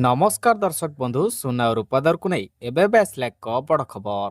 नमस्कार दर्शक बंधु सुना और रूपा दर को नहीं एबे आसला एक बड़ खबर।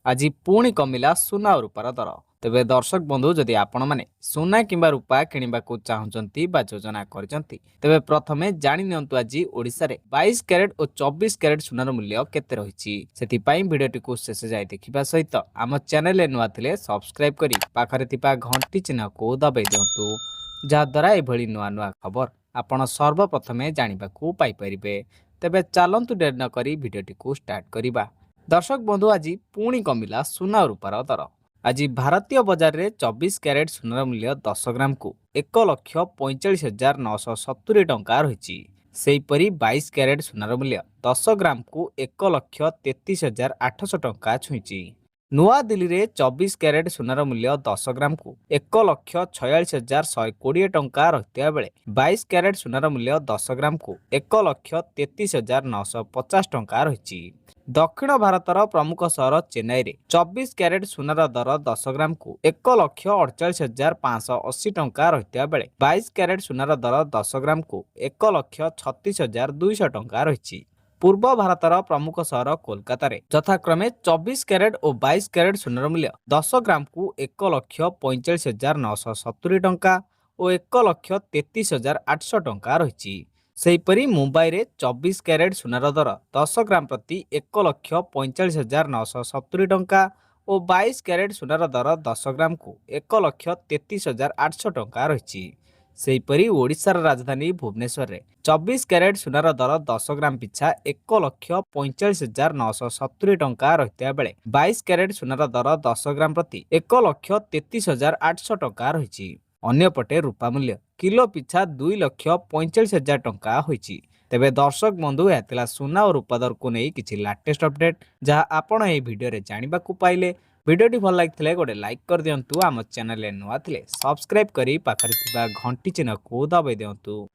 आज पुणी कमिला सुना और रूपार दर। तेबे दर्शक बंधु जदि आपण माने सुना किंबा रूपा किनिबा को चाहुचंती बा योजना करचंती तेबे प्रथमे जानि नियंतु आज ओडिसा रे 22 कैरेट और 24 कैरेट सुनार मूल्य केते रहिछि। सेति पई भिडियोटी को शेष जाय देखिबा सहित आम चैनल नुआ थिले सब्सक्राइब करी पाखरे थिपा घंटी चिन्ह को दबाई दियंतु जहा द्वारा एभली नुआ नुआ खबर आपण सर्वप्रथमे जानिबाकू पाई परिबे। तेबे चलंतु डेर न करी भिडियोटी को स्टार्ट करिबा। दर्शक बंधु आज पुणी कमिला सुना रूपार दर। आज भारतीय बजार रे 24 कैरेट सुनार मूल्य 10 ग्राम को 1,45,970 टंका रहिछि। सेहीपरि 22 कैरेट सुनार मूल्य 10 ग्राम को 1,33,800 टंका छुईछि। नुआ दिल्ली रे 24 कैरेट सुनार मूल्य 10 ग्राम को 1,46,120 टंका रहिता बेले 22 कैरेट सुनार मूल्य 10 ग्राम को 1,33,950 टंका रहिछि। दक्षिण भारतर प्रमुख सहर चेन्नई रे 24 कैरेट सुनार दर 10 ग्राम को 1,48,580 टंका रहिता बेले 22 कैरेट सुनार दर 10 ग्राम को 1,36,200 टंका रहिछि। पूर्व भारतर प्रमुख सहर कोलकाता रे यथाक्रमे 24 कैरेट और 22 कैरेट सुनार मूल्य 10 ग्राम को 1,45,970 टंका और 1,33,800 टंका रहिछि। सेहीपरि मुंबई रे 24 कैरेट सुनार दर 10 ग्राम प्रति 1,45,970 टंका और 22 कैरेट सुनार दर 10 ग्राम को 1,33,800 टंका रहिछि। सेहीपरि ओडिशार राजधानी भुवनेश्वर रे 24 कैरेट सुनार दर 10 ग्राम पिछा 1,45,970 टंका रहिता बेले 22 कैरेट सुनार दर 10 ग्राम प्रति 1,33,800 टंका रहिछि। अन्यपटे रूपा मूल्य किलो पिछा 2,45,000 टंका होइछि। तेबे दर्शक बंधु एतला सुना और रूपा दर को नहीं किछि लेटेस्ट अपडेट जहां आपण ए वीडियो रे जानिबा को पाइले। वीडियोटी भल लागिथिले गोटे लाइक कर दियंतु। आम चैनल नुआ थिले सब्सक्राइब करी पाखरे थिबा घंटी चिन्ह को दबाई दियंतु।